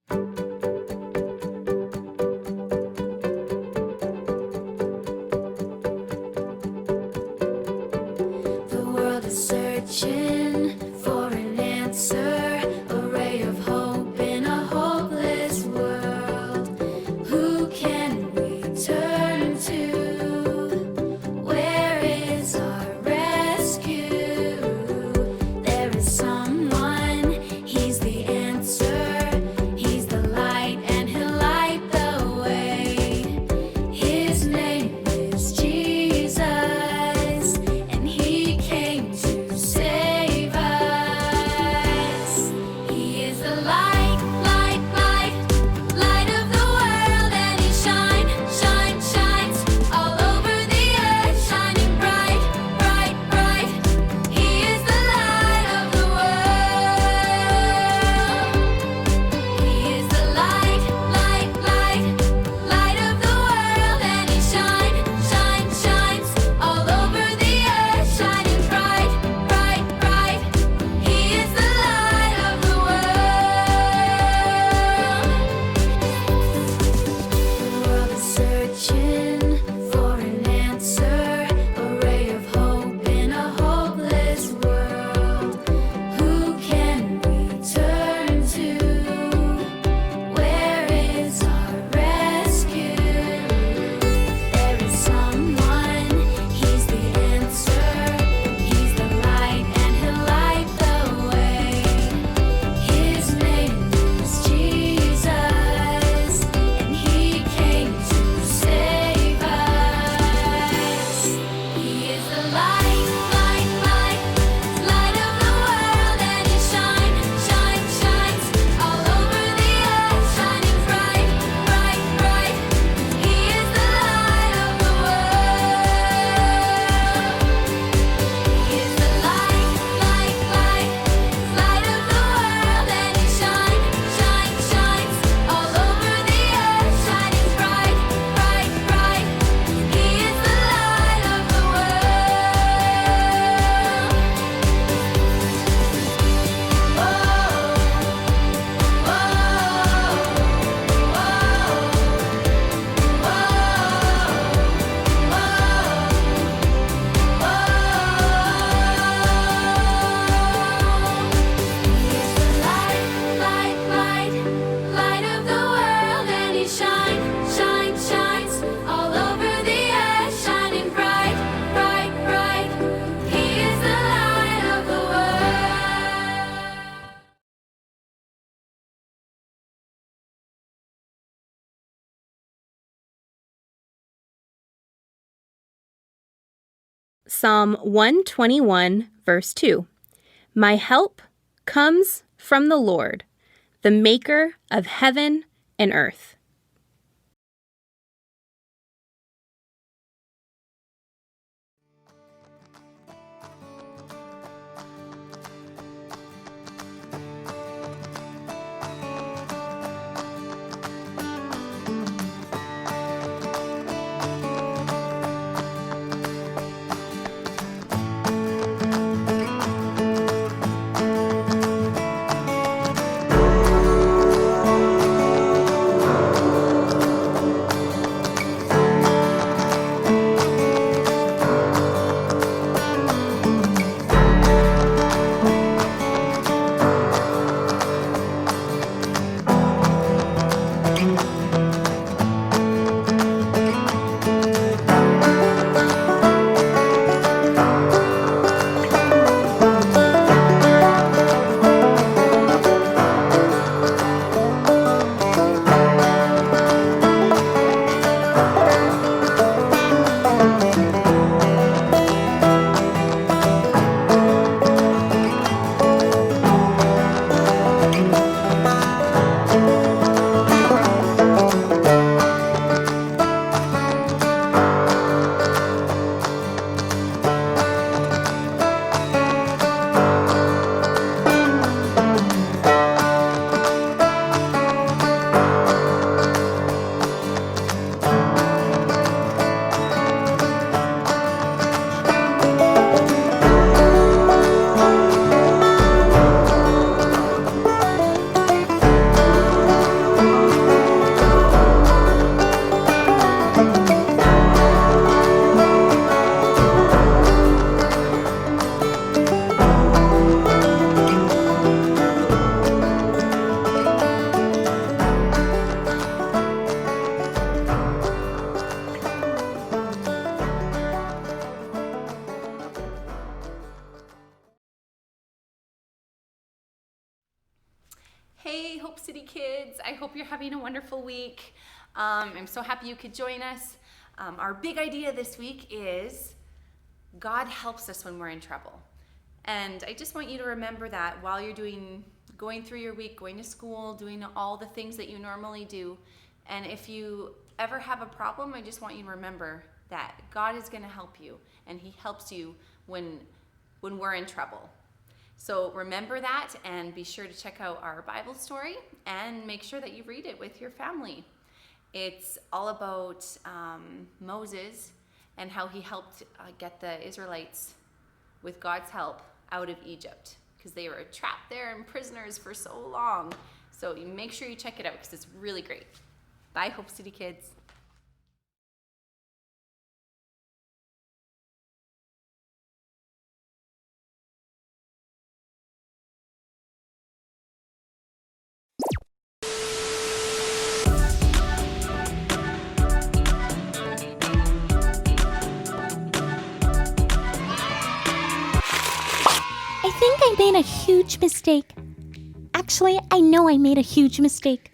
The world is searching for an answer, a ray of hope in a hopeless world. Who can we turn to? Where is our rescue? There is someone, he's the answer. He's the light and he'll light the way. His name is Jesus, and he came to save us. He is the light, light, light, light of the world, and he shines all over the earth, shining bright, bright, bright. He is the light of the world. He is the light, light, light, light of the world, and he shines all over the earth, shining bright, bright, bright. He is the light of the world. The world is searching for an answer, a ray of hope in a hopeless world. Who can we turn to? Where is our rescue? There is someone, he's the answer. He's the light and he'll light the way. His name is Jesus, and he came to save us. He is the light, light, light, light of the world, and he shines all over the earth, shining bright, bright, bright. He is the light of the world. He is the light, light, light, light of the world, and he shines all over the earth, shining bright, bright, bright. He is the light of the light of the world, and he shines all over the earth, shining bright, bright, bright. He is the light of the world. Psalm 121, verse 2. My help comes from the Lord, the maker of heaven and earth. Hey, Hope City kids. I hope you're having a wonderful week. I'm so happy you could join us. Our big idea this week is God helps us when we're in trouble. And I just want you to remember that while you're going through your week, going to school, doing all the things that you normally do. And if you ever have a problem, I just want you to remember that God is going to help you, and He helps you when we're in trouble. So remember that, and be sure to check out our Bible story and make sure that you read it with your family. It's all about Moses and how he helped get the Israelites, with God's help, out of Egypt, because they were trapped there and prisoners for so long. So you make sure you check it out because it's really great. Bye, Hope City kids. I think I made a huge mistake. Actually, I know I made a huge mistake.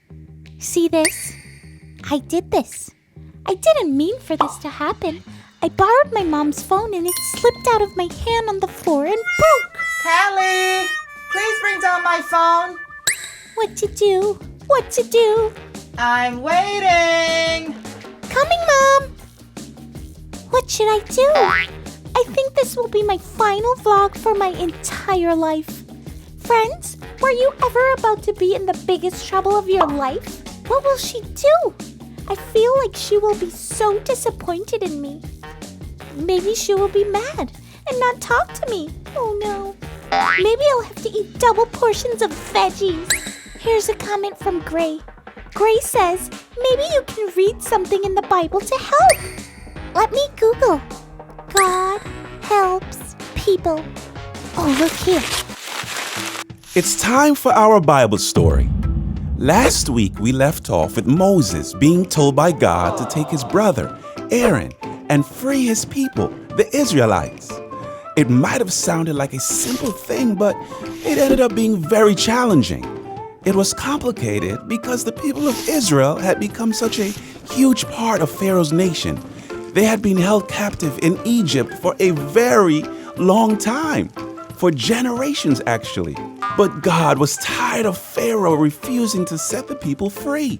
See this? I did this. I didn't mean for this to happen. I borrowed my mom's phone and it slipped out of my hand on the floor and broke. Callie, please bring down my phone. What to do? What to do? I'm waiting. Coming, Mom. What should I do? I think this will be my final vlog for my entire life. Friends, were you ever about to be in the biggest trouble of your life? What will she do? I feel like she will be so disappointed in me. Maybe she will be mad and not talk to me. Oh no. Maybe I'll have to eat double portions of veggies. Here's a comment from Gray. Gray says, maybe you can read something in the Bible to help. Let me Google. God helps people. Oh, look here. It's time for our Bible story. Last week we left off with Moses being told by God to take his brother, Aaron, and free his people, the Israelites. It might have sounded like a simple thing, but it ended up being very challenging. It was complicated because the people of Israel had become such a huge part of Pharaoh's nation. They had been held captive in Egypt for a very long time, for generations actually. But God was tired of Pharaoh refusing to set the people free.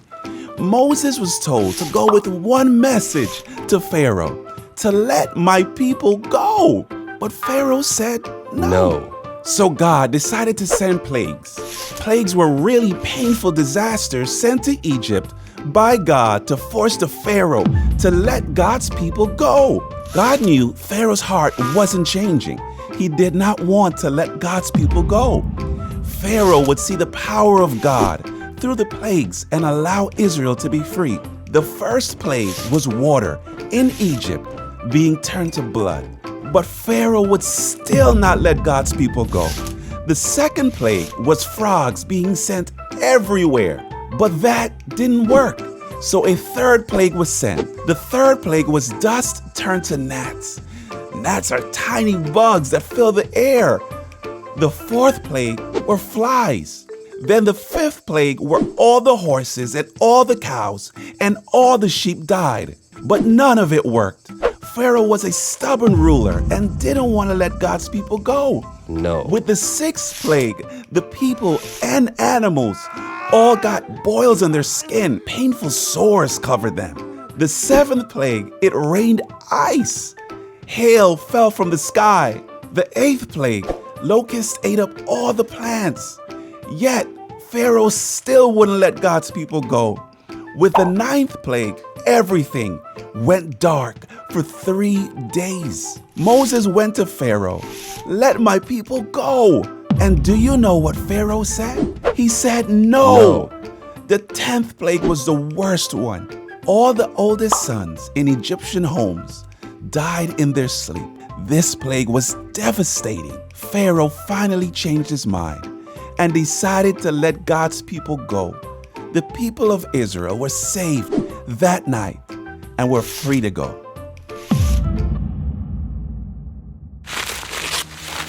Moses was told to go with one message to Pharaoh, to let my people go. But Pharaoh said no. So God decided to send plagues. Plagues were really painful disasters sent to Egypt by God to force the Pharaoh to let God's people go. God knew Pharaoh's heart wasn't changing. He did not want to let God's people go. Pharaoh would see the power of God through the plagues and allow Israel to be free. The first plague was water in Egypt being turned to blood. But Pharaoh would still not let God's people go. The second plague was frogs being sent everywhere. But that didn't work. So a third plague was sent. The third plague was dust turned to gnats. Gnats are tiny bugs that fill the air. The fourth plague were flies. Then the fifth plague were all the horses and all the cows and all the sheep died. But none of it worked. Pharaoh was a stubborn ruler and didn't want to let God's people go. No. With the sixth plague, the people and animals all got boils on their skin. Painful sores covered them. The seventh plague, it rained ice. Hail fell from the sky. The eighth plague, locusts ate up all the plants. Yet, Pharaoh still wouldn't let God's people go. With the ninth plague, everything went dark for 3 days. Moses went to Pharaoh, "Let my people go." And do you know what Pharaoh said? He said no. The 10th plague was the worst one. All the oldest sons in Egyptian homes died in their sleep. This plague was devastating. Pharaoh finally changed his mind and decided to let God's people go. The people of Israel were saved that night and were free to go.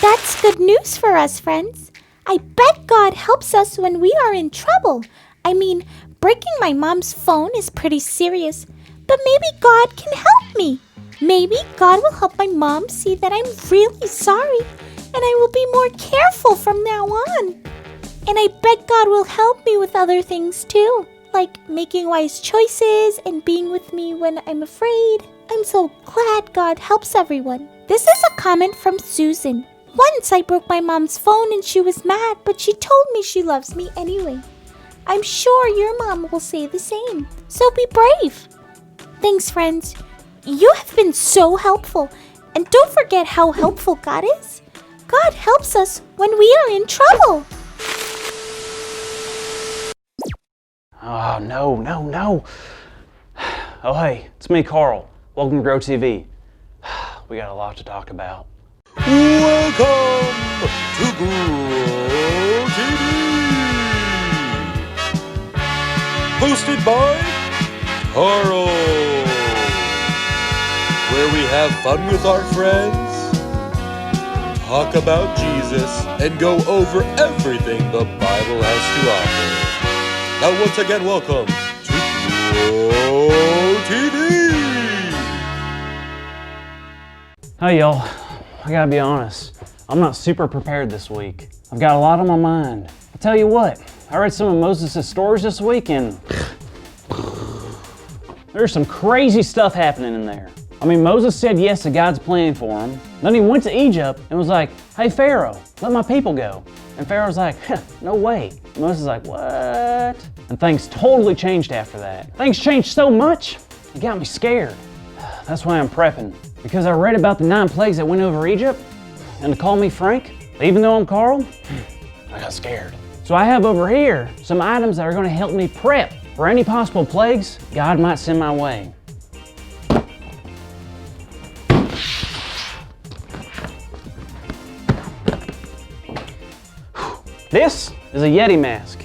That's good news for us, friends. I bet God helps us when we are in trouble. I mean, breaking my mom's phone is pretty serious, but maybe God can help me. Maybe God will help my mom see that I'm really sorry, and I will be more careful from now on. And I bet God will help me with other things too, like making wise choices and being with me when I'm afraid. I'm so glad God helps everyone. This is a comment from Susan. Once I broke my mom's phone and she was mad, but she told me she loves me anyway. I'm sure your mom will say the same, so be brave. Thanks, friends. You have been so helpful, and don't forget how helpful God is. God helps us when we are in trouble. Oh, no. Oh, hey, it's me, Carl. Welcome to Grow TV. We got a lot to talk about. Welcome to Grow TV, hosted by Carl, where we have fun with our friends, talk about Jesus, and go over everything the Bible has to offer. Now, once again, welcome to Grow TV. Hey, y'all. I gotta be honest. I'm not super prepared this week. I've got a lot on my mind. I'll tell you what. I read some of Moses' stories this week, and there's some crazy stuff happening in there. I mean, Moses said yes to God's plan for him. Then he went to Egypt and was like, "Hey, Pharaoh, let my people go." And Pharaoh's like, "No way." And Moses is like, "What?" And things totally changed after that. Things changed so much, it got me scared. That's why I'm prepping. Because I read about the 9 plagues that went over Egypt, and to call me Frank, even though I'm Carl, I got scared. So I have over here some items that are going to help me prep for any possible plagues God might send my way. This is a Yeti mask.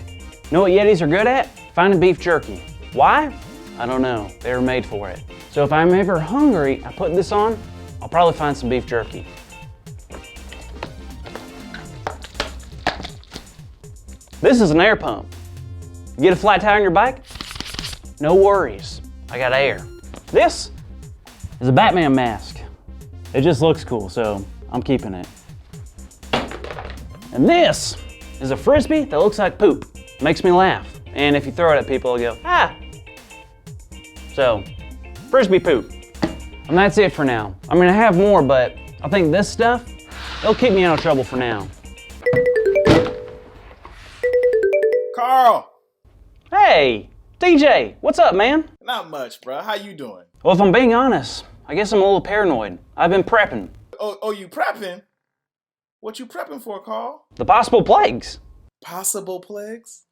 Know what Yetis are good at? Finding beef jerky. Why? I don't know. They were made for it. So if I'm ever hungry, I put this on, I'll probably find some beef jerky. This is an air pump. You get a flat tire on your bike? No worries, I got air. This is a Batman mask. It just looks cool, so I'm keeping it. And this is a Frisbee that looks like poop. Makes me laugh. And if you throw it at people, it'll go, ah. So, Frisbee poop. And that's it for now. I mean, I have more, but I think this stuff, it'll keep me out of trouble for now. Carl! Hey, DJ, what's up, man? Not much, bro. How you doing? Well, if I'm being honest, I guess I'm a little paranoid. I've been prepping. Oh, you prepping? What you prepping for, Carl? The possible plagues. Possible plagues?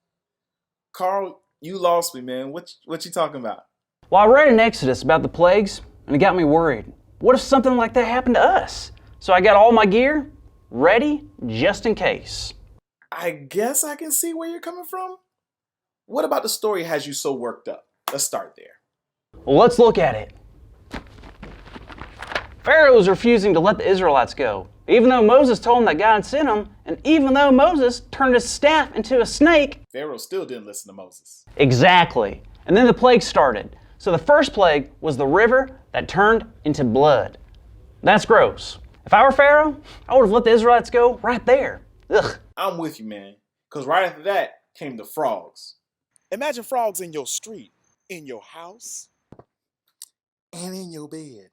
Carl, you lost me, man. What you talking about? Well, I read in Exodus about the plagues, and it got me worried. What if something like that happened to us? So I got all my gear ready just in case. I guess I can see where you're coming from. What about the story has you so worked up? Let's start there. Well, let's look at it. Pharaoh was refusing to let the Israelites go, even though Moses told him that God had sent him, and even though Moses turned his staff into a snake. Pharaoh still didn't listen to Moses. Exactly. And then the plague started. So the first plague was the river that turned into blood. That's gross. If I were Pharaoh, I would have let the Israelites go right there. Ugh. I'm with you, man. Because right after that came the frogs. Imagine frogs in your street, in your house, and in your bed.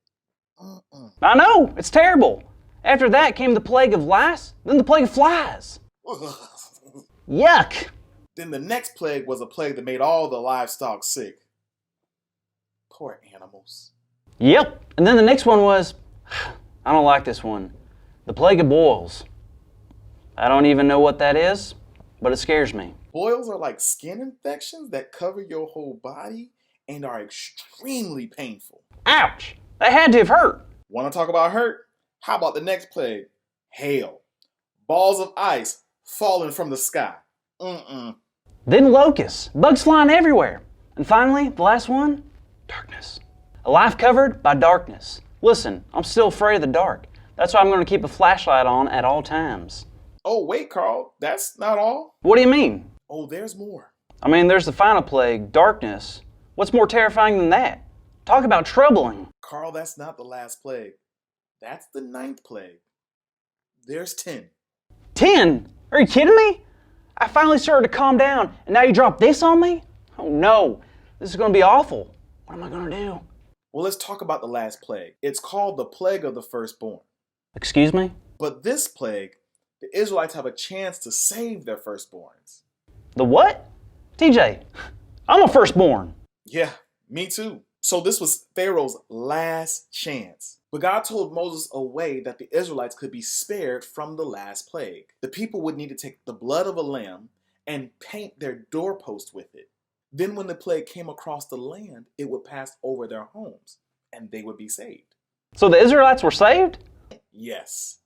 I know, it's terrible. After that came the plague of lice, then the plague of flies. Yuck. Then the next plague was a plague that made all the livestock sick. Poor animals. Yep, and then the next one was, I don't like this one, the plague of boils. I don't even know what that is, but it scares me. Boils are like skin infections that cover your whole body and are extremely painful. Ouch, that had to have hurt. Want to talk about hurt? How about the next plague? Hail. Balls of ice falling from the sky. Then locusts, bugs flying everywhere. And finally, the last one, darkness. A life covered by darkness. Listen, I'm still afraid of the dark. That's why I'm going to keep a flashlight on at all times. Oh, wait, Carl, that's not all. What do you mean? Oh, there's more. I mean, there's the final plague, darkness. What's more terrifying than that? Talk about troubling. Carl, that's not the last plague. That's the 9th plague. There's 10. 10? Are you kidding me? I finally started to calm down, and now you drop this on me? Oh no, this is going to be awful. What am I going to do? Well, let's talk about the last plague. It's called the plague of the firstborn. Excuse me? But this plague, the Israelites have a chance to save their firstborns. The what? TJ, I'm a firstborn. Yeah, me too. So this was Pharaoh's last chance. But God told Moses a way that the Israelites could be spared from the last plague. The people would need to take the blood of a lamb and paint their doorpost with it. Then when the plague came across the land, it would pass over their homes and they would be saved. So the Israelites were saved? Yes.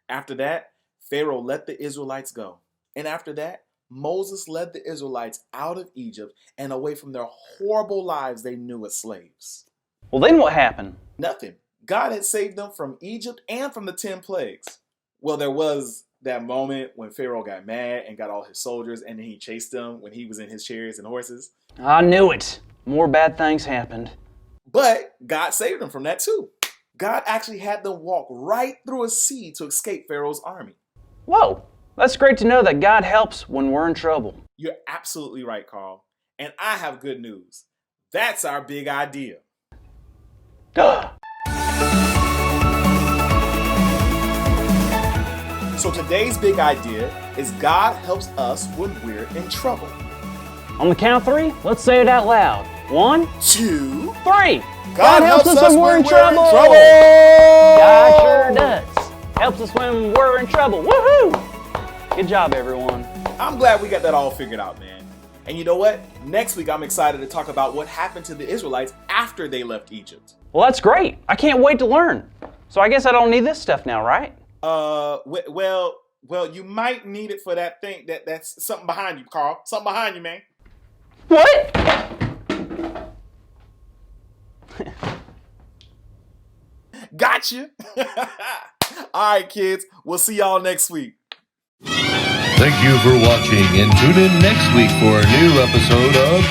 After that, Pharaoh let the Israelites go. And after that, Moses led the Israelites out of Egypt and away from their horrible lives they knew as slaves. Well, then what happened? Nothing. God had saved them from Egypt and from the 10 plagues. Well, there was that moment when Pharaoh got mad and got all his soldiers and then he chased them when he was in his chariots and horses. I knew it. More bad things happened. But God saved them from that too. God actually had them walk right through a sea to escape Pharaoh's army. Whoa, that's great to know that God helps when we're in trouble. You're absolutely right, Carl. And I have good news. That's our big idea. Duh. So today's big idea is God helps us when we're in trouble. On the count of 3, let's say it out loud. 1, 2, 3. God helps us when we're in trouble. God sure does. Helps us when we're in trouble. Woohoo! Good job, everyone. I'm glad we got that all figured out, man. And you know what? Next week, I'm excited to talk about what happened to the Israelites after they left Egypt. Well, that's great. I can't wait to learn. So I guess I don't need this stuff now, right? Well, you might need it for that thing. That's something behind you, Carl. Something behind you, man. What? Gotcha. All right, kids. We'll see y'all next week. Thank you for watching, and tune in next week for a new episode of